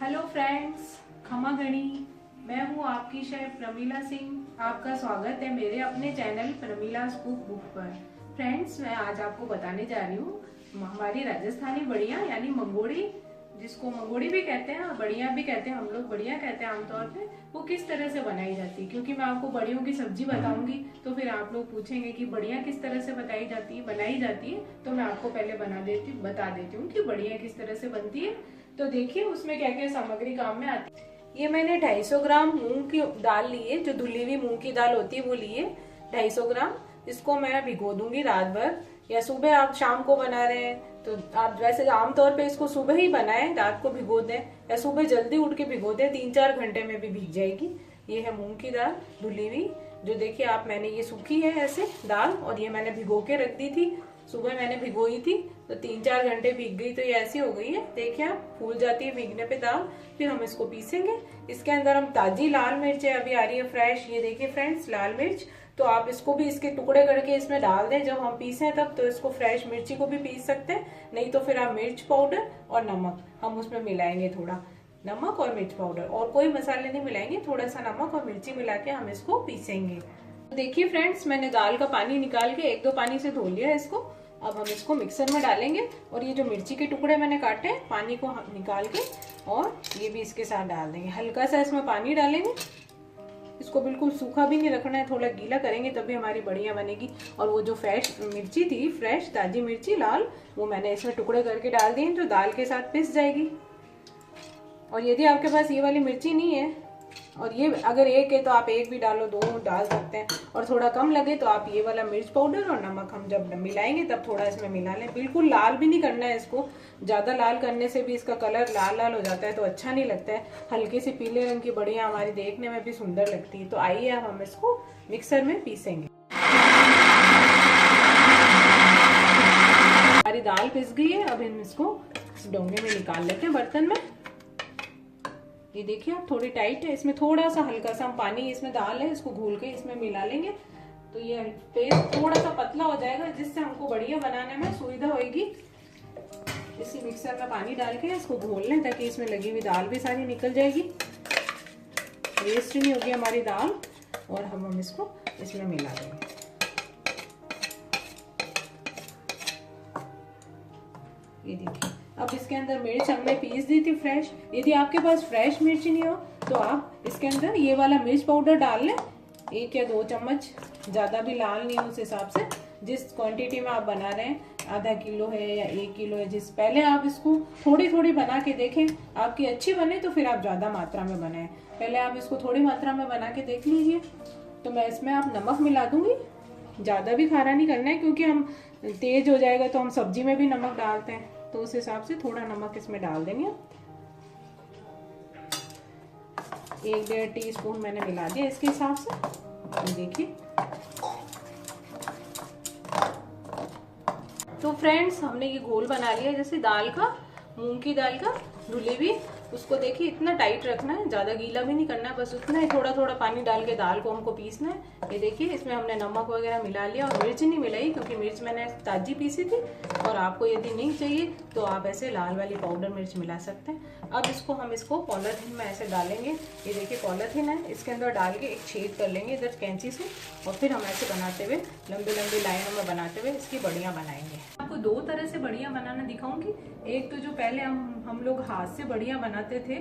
Hello friends, खमा गणी। मैं हूँ आपकी शेफ प्रमीला सिंह। आपका स्वागत है मेरे अपने चैनल प्रमीलास कुक बुक पर। फ्रेंड्स, मैं आज आपको बताने जा रही हूँ हमारी राजस्थानी बढ़िया यानी मंगोड़ी, जिसको मंगोड़ी भी कहते हैं और बढ़िया भी कहते हैं। हम लोग बढ़िया कहते हैं आमतौर पे। वो किस तरह से बनाई जाती है, क्योंकि मैं आपको बढ़ियों की सब्जी बताऊंगी तो फिर आप लोग पूछेंगे कि बढ़िया किस तरह से बनाई जाती है। तो मैं आपको पहले बता देती हूँ कि बढ़िया किस तरह से बनती है। तो देखिए उसमें क्या क्या सामग्री काम में आती है। ये मैंने 250 ग्राम मूंग की दाल ली है, जो धुली हुई मूंग की दाल होती है वो ली है 250 ग्राम। इसको मैं भिगो दूंगी रात भर, या सुबह आप शाम को बना रहे हैं तो आप वैसे आमतौर पे इसको सुबह ही बनाएं, रात को भिगो दें या सुबह जल्दी उठ के भिगो दें, 3-4 घंटे में भी भीग जाएगी। ये है मूंग की दाल धुली हुई, जो देखिए आप, मैंने ये सूखी है ऐसे दाल, और ये मैंने भिगो के रख दी थी। सुबह मैंने भिगोई थी तो 3-4 घंटे भीग गई, तो ये ऐसी हो गई है। देखिए आप, फूल जाती है भीगने पे दाल। फिर हम इसको पीसेंगे। इसके अंदर हम ताजी लाल मिर्च है, अभी आ रही है फ्रेश, ये देखिए फ्रेंड्स लाल मिर्च। तो आप इसको भी इसके टुकड़े करके इसमें डाल दें जब हम पीसें तब, तो इसको फ्रेश मिर्ची को भी पीस सकते हैं। नहीं तो फिर आप मिर्च पाउडर और नमक हम उसमें मिलाएंगे, थोड़ा नमक और मिर्च पाउडर, और कोई मसाले नहीं मिलाएंगे, थोड़ा सा नमक और मिर्ची मिला के हम इसको पीसेंगे। देखिए फ्रेंड्स, मैंने दाल का पानी निकाल के 1-2 पानी से धो लिया है इसको। अब हम इसको मिक्सर में डालेंगे, और ये जो मिर्ची के टुकड़े मैंने काटे हैं पानी को निकाल के, और ये भी इसके साथ डाल देंगे। हल्का सा इसमें पानी डालेंगे, इसको बिल्कुल सूखा भी नहीं रखना है, थोड़ा गीला करेंगे तभी हमारी बढ़िया बनेगी। और वो जो फ्रेश मिर्ची थी, फ्रेश ताजी मिर्ची लाल, वो मैंने इसमें टुकड़े करके डाल दिए, जो दाल के साथ पिस जाएगी। और यदि आपके पास ये वाली मिर्ची नहीं है, और ये अगर एक है तो आप एक भी डालो, 2 डाल सकते हैं, और थोड़ा कम लगे तो आप ये वाला मिर्च पाउडर और नमक हम जब मिलाएंगे तब थोड़ा इसमें मिला लें। बिल्कुल लाल भी नहीं करना है इसको, ज्यादा लाल करने से भी इसका कलर लाल लाल हो जाता है तो अच्छा नहीं लगता है। हल्के से पीले रंग की बढ़िया हमारी देखने में भी सुंदर लगती है। तो आइए अब हम इसको मिक्सर में पीसेंगे। हमारी दाल पिस गई है, अब हम इसको डोंगे में निकाल लेते हैं, बर्तन में। ये देखिए आप, थोड़ी टाइट है, इसमें थोड़ा सा हल्का सा हम पानी, इसमें दाल है, इसको घोल के इसमें मिला लेंगे तो ये पेस्ट थोड़ा सा पतला हो जाएगा, जिससे हमको बढ़िया बनाने में सुविधा होगी। इसी मिक्सर में पानी डाल के इसको घोल लें, ताकि इसमें लगी हुई दाल भी सारी निकल जाएगी, वेस्ट नहीं होगी हमारी दाल। और हम इसको इसमें मिला देंगे। ये देखिए, अब इसके अंदर मिर्च हमने पीस दी थी फ्रेश। यदि आपके पास फ्रेश मिर्च नहीं हो तो आप इसके अंदर ये वाला मिर्च पाउडर डाल लें, 1 या 2 चम्मच, ज़्यादा भी लाल नहीं हो, उस हिसाब से जिस क्वांटिटी में आप बना रहे हैं, आधा किलो है या 1 किलो है, जिस पहले आप इसको थोड़ी थोड़ी बना के देखें, आपकी अच्छी बने तो फिर आप ज़्यादा मात्रा में बनाएं। पहले आप इसको थोड़ी मात्रा में बना के देख लीजिए। तो मैं इसमें आप नमक मिला दूंगी, ज़्यादा भी खारा नहीं करना है, क्योंकि हम तेज हो जाएगा तो हम सब्जी में भी नमक डालते हैं, तो उस हिसाब से थोड़ा नमक इसमें डाल देंगे। 1-1.5 टीस्पून मैंने मिला दिया इसके हिसाब से। देखिए, तो फ्रेंड्स हमने ये घोल बना लिया, जैसे दाल का, मूंग की दाल का धुली हुई। उसको देखिए इतना टाइट रखना है, ज्यादा गीला भी नहीं करना है, बस उतना ही थोड़ा थोड़ा पानी डाल के दाल को हमको पीसना है। ये देखिए, इसमें हमने नमक वगैरह मिला लिया, और मिर्च नहीं मिलाई क्योंकि मिर्च मैंने ताजी पीसी थी। और आपको यदि नहीं चाहिए तो आप ऐसे लाल वाली पाउडर मिर्च मिला सकते हैं। अब इसको पॉलीथीन में ऐसे डालेंगे। ये देखिए पॉलीथीन है, इसके अंदर डाल के एक छेद कर लेंगे इधर कैंची से, और फिर हम ऐसे बनाते हुए लंबी लंबी लाइनों में बनाते हुए इसकी बढ़िया बनाएंगे। आपको 2 तरह से बढ़िया बनाना दिखाऊंगी। एक तो जो पहले हम लोग हाथ से बढ़िया बनाते थे,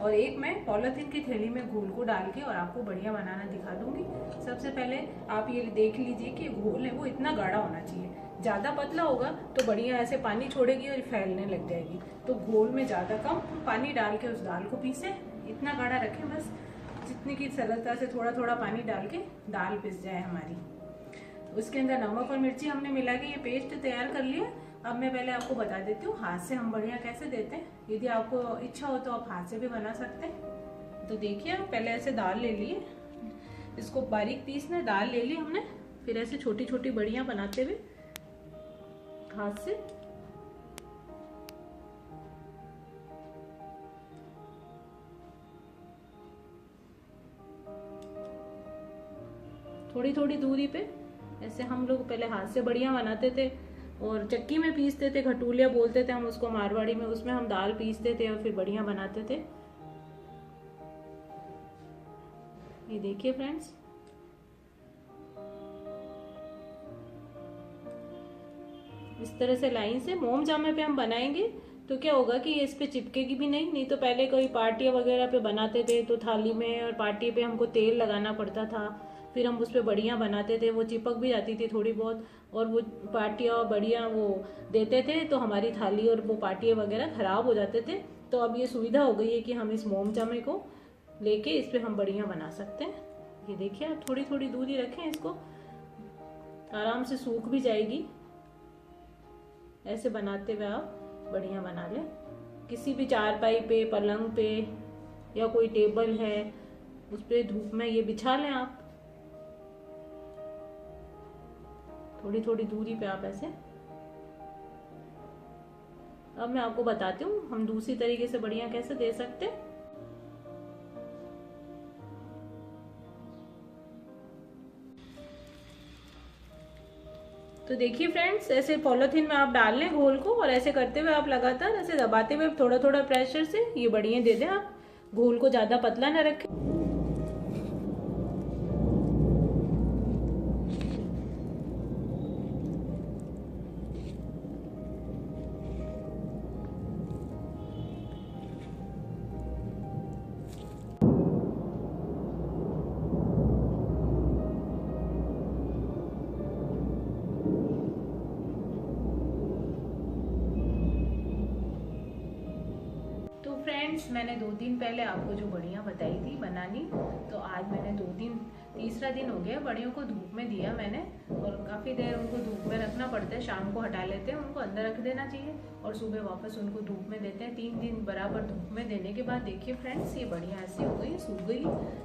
और एक मैं पॉलीथीन की थैली में घोल को डाल के और आपको बढ़िया बनाना दिखा दूंगी। सबसे पहले आप ये देख लीजिए कि घोल है वो इतना गाढ़ा होना चाहिए। ज़्यादा पतला होगा तो बढ़िया ऐसे पानी छोड़ेगी और फैलने लग जाएगी। तो घोल में ज़्यादा कम पानी डाल के उस दाल को पीसें, इतना गाढ़ा रखें बस, जितनी की सरलता से थोड़ा थोड़ा पानी डाल के दाल पिस जाए हमारी। उसके अंदर नमक और मिर्ची हमने मिला के ये पेस्ट तैयार कर लिया। अब मैं पहले आपको बता देती हूँ हाथ से हम बढ़िया कैसे देते हैं। यदि आपको इच्छा हो तो आप हाथ से भी बना सकते हैं। तो देखिए, आप पहले ऐसे दाल ले लिए, इसको बारीक पीसना, दाल ले ली हमने, फिर ऐसे छोटी छोटी बढ़िया बनाते हुए हाथ से थोड़ी थोड़ी दूरी पे ऐसे हम लोग पहले हाथ से बढ़िया बनाते थे, और चक्की में पीसते थे, घटूलिया बोलते थे हम उसको मारवाड़ी में, उसमें हम दाल पीसते थे और फिर बढ़िया बनाते थे। देखिए फ्रेंड्स, इस तरह से लाइन से मोम जामे पे हम बनाएंगे तो क्या होगा कि ये इस पे चिपकेगी भी नहीं तो पहले कोई पार्टियां वगैरह पे बनाते थे तो थाली में और पार्टी पे हमको तेल लगाना पड़ता था, फिर हम उस पर बड़ियाँ बनाते थे, वो चिपक भी जाती थी थोड़ी बहुत, और वो पार्टियाँ और बड़ियाँ वो देते थे तो हमारी थाली और वो पार्टियाँ वगैरह खराब हो जाते थे। तो अब ये सुविधा हो गई है कि हम इस मोम जामे को लेके इस पर हम बड़ियाँ बना सकते हैं। ये देखिए, आप थोड़ी थोड़ी दूर ही रखें, इसको आराम से सूख भी जाएगी। ऐसे बनाते हुए आप बढ़िया बना लें। किसी भी चारपाई पे, पलंग पे या कोई टेबल है उस पे धूप में ये बिछा लें आप, थोड़ी थोड़ी दूरी पे आप ऐसे। अब मैं आपको बताती हूँ हम दूसरी तरीके से बढ़िया कैसे दे सकते हैं। तो देखिए फ्रेंड्स, ऐसे पॉलीथीन में आप डाल लें घोल को और ऐसे करते हुए आप लगातार ऐसे दबाते हुए थोड़ा थोड़ा प्रेशर से ये बढ़िया दे दें। आप घोल को ज्यादा पतला ना रखें। तो फ्रेंड्स, मैंने 2 दिन पहले आपको जो बड़ियाँ बताई थी बनानी, तो आज मैंने तीसरा दिन हो गया बड़ियों को धूप में दिया मैंने, और काफ़ी देर उनको धूप में रखना पड़ता है। शाम को हटा लेते हैं, उनको अंदर रख देना चाहिए और सुबह वापस उनको धूप में देते हैं। 3 दिन बराबर धूप में देने के बाद देखिए फ्रेंड्स, ये बढ़िया ऐसी हो गई, सूख गई।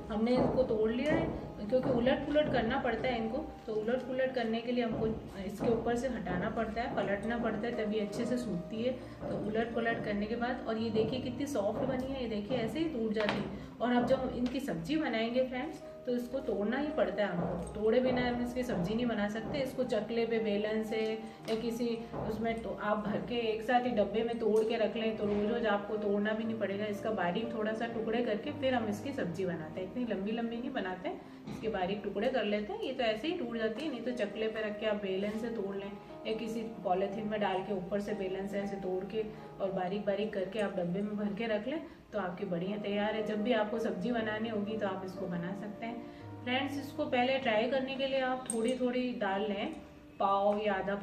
हमने इसको तोड़ लिया है क्योंकि उलट पुलट करना पड़ता है इनको, तो उलट पुलट करने के लिए हमको इसके ऊपर से हटाना पड़ता है, पलटना पड़ता है, तभी अच्छे से सूखती है। तो उलट पुलट करने के बाद, और ये देखिए कितनी सॉफ्ट बनी है, ये देखिए ऐसे ही टूट जाती है। और अब जब इनकी सब्जी बनाएंगे फ्रेंड्स, तो इसको तोड़ना ही पड़ता है हमको, तोड़े बिना हम इसकी सब्जी नहीं बना सकते। इसको चकले पे, बेलन से या किसी उसमें तो आप भर के एक साथ ही डब्बे में तोड़ के रख लें, तो रोज रोज आपको तोड़ना भी नहीं पड़ेगा। इसका बारीक थोड़ा सा टुकड़े करके फिर हम इसकी सब्जी बनाते हैं। इतनी लंबी लंबी नहीं बनाते, इसके बारीक टुकड़े कर लेते हैं। ये तो ऐसे ही टूट जाती है, नहीं तो चकले पे रख के आप बेलन से तोड़ लें या किसी पॉलीथीन में डाल के ऊपर से बेलन से ऐसे तोड़ के और बारीक बारीक करके आप डब्बे में भर के रख लें, तो आपकी बढ़िया तैयार है। जब भी आपको सब्जी बनानी होगी तो आप इसको बना सकते हैं। फ्रेंड्स, इसको पहले ट्राई करने के लिए आप थोड़ी थोड़ी दाल लें, पाव या आधा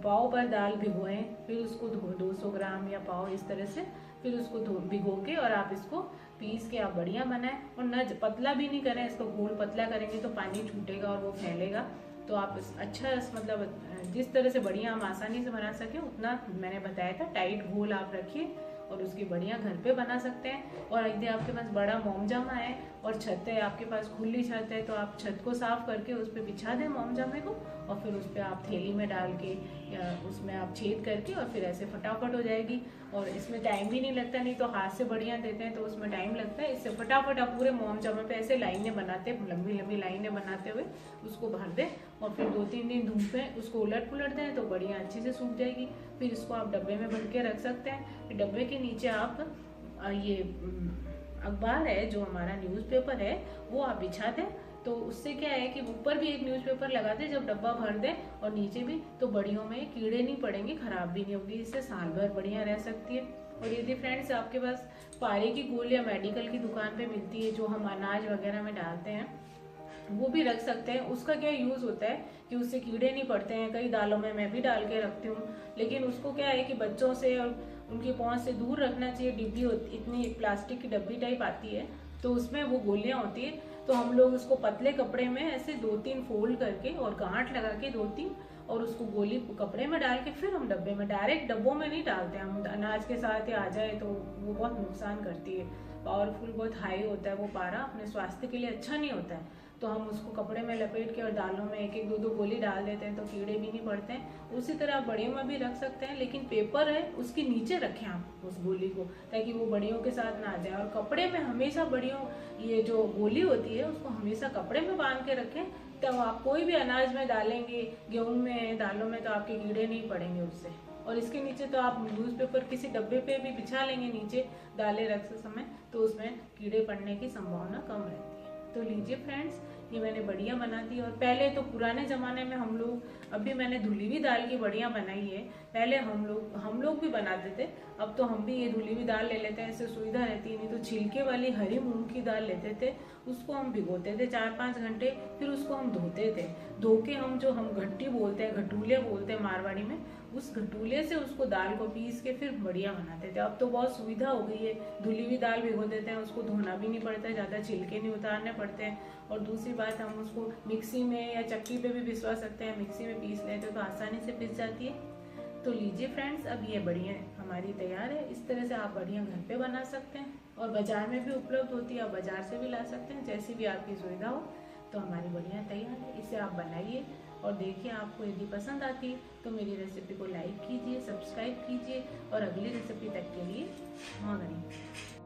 पाव पर दाल भिगोएं, फिर उसको 200 ग्राम या पाव इस तरह से, फिर उसको भिगो के और आप इसको पीस के आप बढ़िया बनाएं। और न पतला भी नहीं करें इसको, घोल पतला करेंगे तो पानी छूटेगा और वो फैलेगा। तो आप अच्छा मतलब जिस तरह से बढ़िया हम आसानी से बना सकें उतना मैंने बताया था, टाइट घोल आप रखिए और उसकी बढ़िया घर पे बना सकते हैं। और यदि आपके पास बड़ा मोमजामा है और छत है, आपके पास खुली छत है, तो आप छत को साफ करके उस पर बिछा दें मोमजामे को, और फिर उस पर आप थैली में डाल के या उसमें आप छेद करके और फिर ऐसे फटाफट हो जाएगी। और इसमें टाइम भी नहीं लगता, नहीं तो हाथ से बढ़िया देते हैं तो उसमें टाइम लगता है। इससे फटाफट आप पूरे मोमजामे पे ऐसे लाइनें बनाते, लंबी लंबी लाइनें बनाते हुए उसको भर दें और फिर 2-3 दिन धूप में उसको उलट पुलट दें तो बढ़िया अच्छे से सूख जाएगी। फिर इसको आप डब्बे में भर के रख सकते हैं। फिर डब्बे के नीचे आप ये अखबार है जो हमारा न्यूज़पेपर है वो आप बिछा दें, तो उससे क्या है कि ऊपर भी एक न्यूज़पेपर लगा दें जब डब्बा भर दें और नीचे भी, तो बड़ियों में कीड़े नहीं पड़ेंगे, खराब भी नहीं होगी, इससे साल भर बढ़िया रह सकती है। और यदि फ्रेंड्स आपके पास पारे की गोल या मेडिकल की दुकान पे मिलती है जो हम अनाज वगैरह में डालते हैं, वो भी रख सकते हैं। उसका क्या यूज़ होता है कि उससे कीड़े नहीं पड़ते हैं। कई दालों में मैं भी डाल के रखती हूँ, लेकिन उसको क्या है कि बच्चों से और उनकी पहुँच से दूर रखना चाहिए। डिब्बी होती, इतनी प्लास्टिक की डब्बी टाइप आती है, तो उसमें वो गोलियाँ होती है, तो हम लोग उसको पतले कपड़े में ऐसे 2-3 फोल्ड करके और गांठ लगा के 2-3 और उसको गोली कपड़े में डाल के फिर हम डब्बे में, डायरेक्ट डब्बों में नहीं डालते हम, अनाज के साथ ही आ जाए तो वो बहुत नुकसान करती है। पावरफुल, बहुत हाई होता है वो पारा, अपने स्वास्थ्य के लिए अच्छा नहीं होता है। तो हम उसको कपड़े में लपेट के और दालों में 1-1, 2-2 गोली डाल देते हैं तो कीड़े भी नहीं पड़ते हैं। उसी तरह आप बड़ियों में भी रख सकते हैं, लेकिन पेपर है उसके नीचे रखें आप उस गोली को, ताकि वो बड़ियों के साथ ना आ जाए। और कपड़े में हमेशा बड़ियों, ये जो गोली होती है उसको हमेशा कपड़े में बांध के रखें, तब आप कोई भी अनाज में डालेंगे, गेहूं में, दालों में, तो आपके कीड़े नहीं पड़ेंगे उससे। और इसके नीचे तो आप न्यूज़पेपर किसी डब्बे पे भी बिछा लेंगे नीचे दालें रखते समय, तो उसमें कीड़े पड़ने की संभावना कम रहती है। तो लीजिए फ्रेंड्स, ये मैंने बड़िया बना दी। और पहले तो पुराने ज़माने में हम लोग, अभी मैंने धुली हुई दाल की बड़िया बनाई है, पहले हम लोग भी बनाते थे। अब तो हम भी ये धुली हुई दाल ले लेते हैं, इससे सुविधा रहती है। नहीं तो छिलके वाली हरी मूंग की दाल लेते थे, उसको हम भिगोते थे 4-5 घंटे, फिर उसको हम धोते थे। धो के हम घट्टी बोलते हैं, घटूले बोलते हैं मारवाड़ी में, उस घटूले से उसको दाल को पीस के फिर बढ़िया बनाते थे। अब तो बहुत सुविधा हो गई है, धुली हुई दाल भिगो देते हैं, उसको धोना भी नहीं पड़ता है, ज़्यादा छिलके नहीं उतारने पड़ते हैं। और दूसरी बात, हम उसको मिक्सी में या चक्की पे भी पिसवा सकते हैं, मिक्सी में पीस लेते तो आसानी से पिस जाती है। तो लीजिए फ्रेंड्स, अब ये बढ़िया हमारी तैयार है। इस तरह से आप बढ़िया घर पे बना सकते हैं, और बाजार में भी उपलब्ध होती है, आप बाजार से भी ला सकते हैं, जैसी भी आपकी सुविधा हो। तो हमारी बढ़िया तैयार है, इसे आप बनाइए और देखिए। आपको यदि पसंद आती है तो मेरी रेसिपी को लाइक कीजिए, सब्सक्राइब कीजिए, और अगली रेसिपी तक के लिए महागणी।